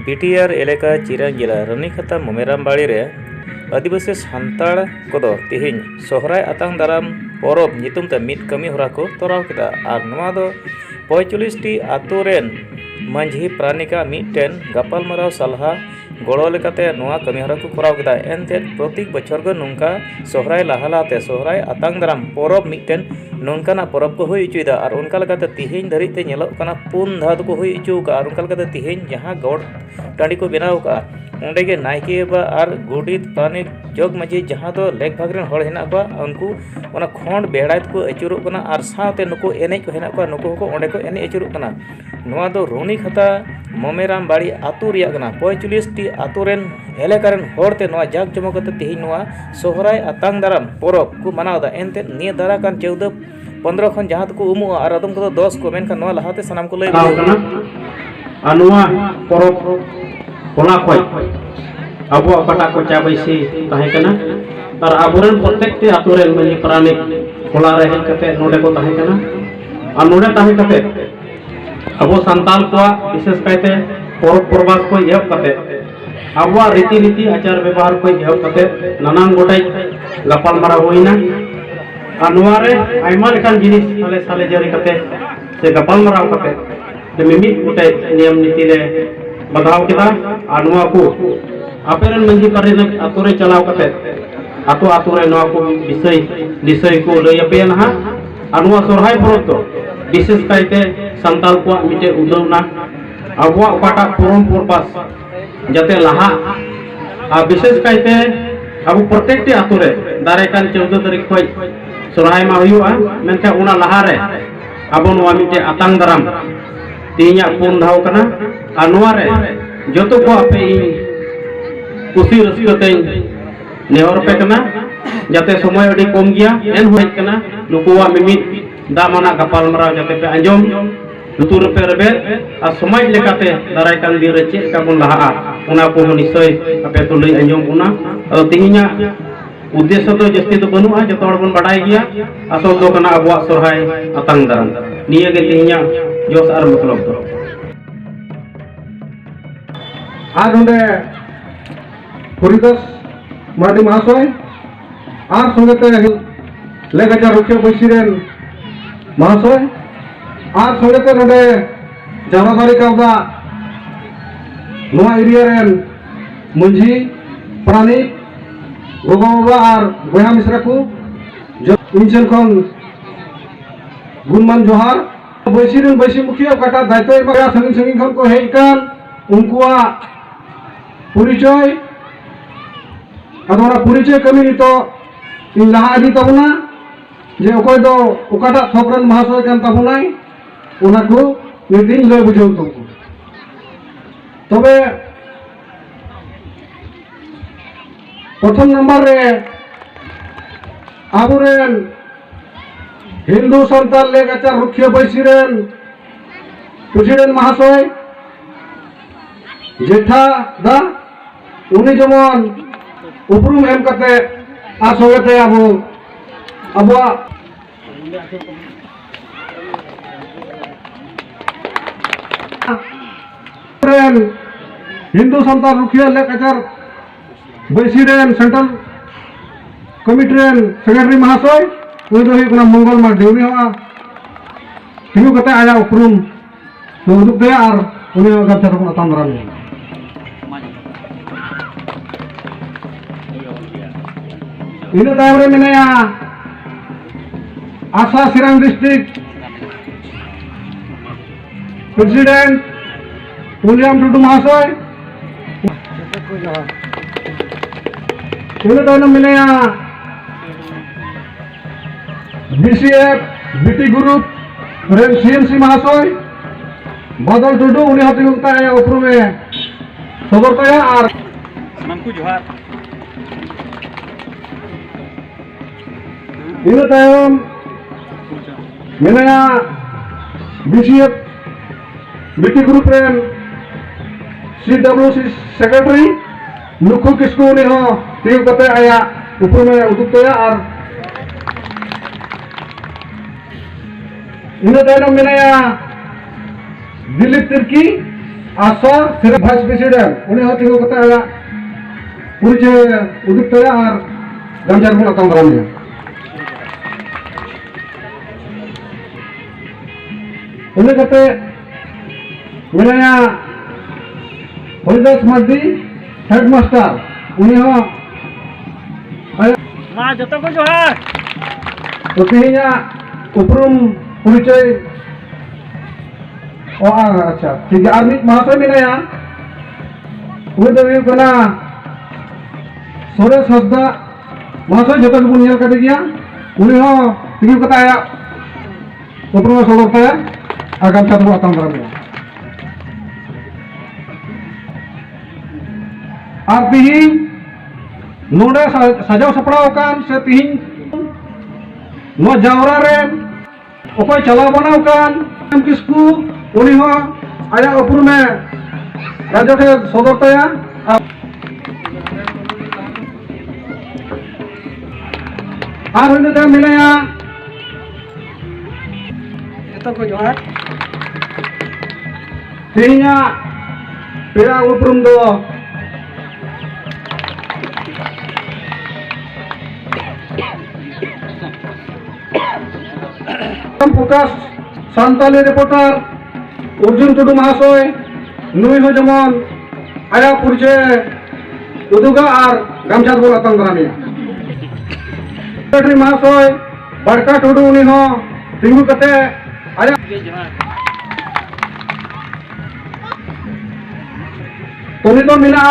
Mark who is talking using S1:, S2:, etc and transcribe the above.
S1: BTR एलेका Chirang जिला रानीखाता मोमेरामबाड़ी रे आदिवासी सान्ताड़ कोदो तिहिन सोहराय आतांग दाराम परब नितुम ते मिद कमी होरा को तोराव केदा आर नोआ दो 45 टी आतु रेन मांझी प्राणिका मिदटेन गापालमाराव सलाहा गड़ो लेकाते नोआ कमी होरा को कराव केदा एनते प्रत्येक बछर गो नोंका सोहराय लाहालाते सोहराय आतांग दाराम परब मिदटेन नोंकाना परब को हुई इचुइदा आर उनका लेकाते तिहिन धरित ते नेलोग काना पुन धाद को हुई इचु का आर उनका लेकाते तिहिन जहां गौड़ टांडी को बनाव का ओंडे के नायके बा आर गुडित पानिक जग माजी जहां दो लेक भागरेन हड़ हेना बा उनको ओना खोंड बेड़ायत को अचुरुक कना आर साथे नुको एनेज को हेना बा नुको को ओंडे को एने अचुरुक कना नोआ दो रानीखाता मोमेरामबाड़ी आतु रिया कना 45 टी आतु रेन एलेकारेन हड़ते नोआ जाग जमकते तिहिन नोआ सोहराय आतांग दाराम परब को मनावदा एनते निय दारा कान 14 15 खन जहां को उमु आर आदम को 10 को मेनखान नोआ लहाते सनाम को लay
S2: अनुआ परब कोला खोय अब पटा को चाबैसी ताहे कना तार आबुरेन प्रत्येक टी आतुरेन मनि प्राणिक कोला रे हेज कते नोडे को ताहे कना आ नोडे ताहे कते अब संताल को विशेष कायते परब परबास को एहब कते अब रीति नीति आचार व्यवहार को एहब कते नानान गोटाई गापाल मारा होइना आ नोआ रे आइमा लेकान जिनिस साले साले जरी कते से गापाल मारा कते ते मिमित गोटाई नियम नीति रे बधाव केदा आनुआ को आपेरन मंजी पारेन आतुरे चलाव कते आतो आतुरे नोआ को विषय को लय पे ना आनुआ सोरहाय परब तो विशेष कायते संताल को मिटे उदौना आबुआ पाटा परम परबास जाते लाहा आ विशेष कायते अब प्रत्येक टी आतुरे दारे कान 14 तारीख खय सोरहाय मा हुआ मेनखा उना लाहा रे आबो नोआ मिटे आतांग दाराम तीन पुन धाव कना अनुआरे जो को आपे कुशी रस्कते नेहर पे कना जाते समय अड़ी कम गया एन होय कना नुकुवा मिमित दामना गापाल मारा जाते पे अंजम लुतुर पे रबे आ समाज लेकाते दाराय कान दिन रे चेक का बन लहा उना को निश्चय आपे तो लई अंजम उना तिहिना उद्देश्य तो जस्ती तो बनुआ जतो हड़ बन बाडाय गया असल दो कना अबुआ सोरहाय आतांग दाराम निये गे तिहिना जोस आर मतलब तो
S3: आज होंडे हरिदास मार्डी महाशय और संगते लेगाचार रुखिया बैसिरेन महाशय और संगते नोडे जावादारी कावदा नोआ एरिया रेन मुंजी प्राणी गोगो बाबा और बया मिश्रा को जो इनसेन खन गुणमान जोहार बैसिरेन बैसि मुखिया काटा दायित्व एबा संगिन संगिन खन को हेज कान उनकुआ परिचय अदोना परिचय कमी नितो इन लहा आदि तबना जे ओकय दो ओकाटा थोकरन महाशय कान तबनाय ओना को निदिन लय बुझाव तो तबे प्रथम नंबर रे आबुरेन हिंदू संताल लेगाचार रुखिया बैसिरेन प्रेसिडेंट महाशय जेठा दा उनी जमन उपरुम एम कते आसोगते आबो अबुआ हिंदू संताल रुखिया लेकाचार बैसिरेन सेंट्रल कमिटीरेन सेक्रेटरी महाशय उनी दो हुई मंगल मार्डी उनी हा तिगु कते आया उपरुम उदुग दे आर उनी गाचा को आतांग दाराम इन तायम रे मेनाया आशा सिरांग डिस्ट्रिक्ट प्रेसिडेंट पुलियाम टुडू महाशय इन तायम मेनाया बीसीएफ बीटी ग्रुप रेन सीएमसी महाशय बादल टुडू उनी हाथी गुप्ता है ऊपर में सदरताया और सनम को जोहार इन तायम मेनाया बीसीएफ बीटी ग्रुप रेन सीडब्ल्यूसी सेक्रेटरी नुखु किसको उनी हो तीन कते आया ऊपर में उदुक्तया और इन तायम मेनाया दिलीप तिर्की आशा सिर्फ वाइस प्रेसिडेंट उन्हें होती हो कता है परिचय उदित तया और गमजार बुन अतंग रामिया उन्हें कहते मिलाया हरिदास मर्दी हेडमास्टर उन्हें हो
S4: माँ जतो को जोहार
S3: तो तीनिया उपरुम परिचय अच्छा ठीक है आर्मी महाशय मिलाया उन्हें तो ये कना सोरेश हंसदा महाशय जतो को बुनिया कर दिया उन्हें हो तीन कता है उपरुम सोलता है आगाम चालू आता हूँ और तिहिं नोडे सजाव सपड़ाव कान से तिहिं नो जावरा रे ओकोय चलाव बनाव कान किसकू उनी हो आया उपुर में राजा के सदरतया और उन्हें तो मिलेया
S4: जतो को जोहार
S3: तिहिंया पेड़ा उपरुम दो प्रकाश सान्ताली रिपोर्टर अर्जुन टुडू महाशय नुई हो जमन आया परिचय उदुगा और गामछात बोला तंग्रामिया सेक्रेटरी महाशय बड़का टुडू उनी हो तिंगु कते आया तो मिला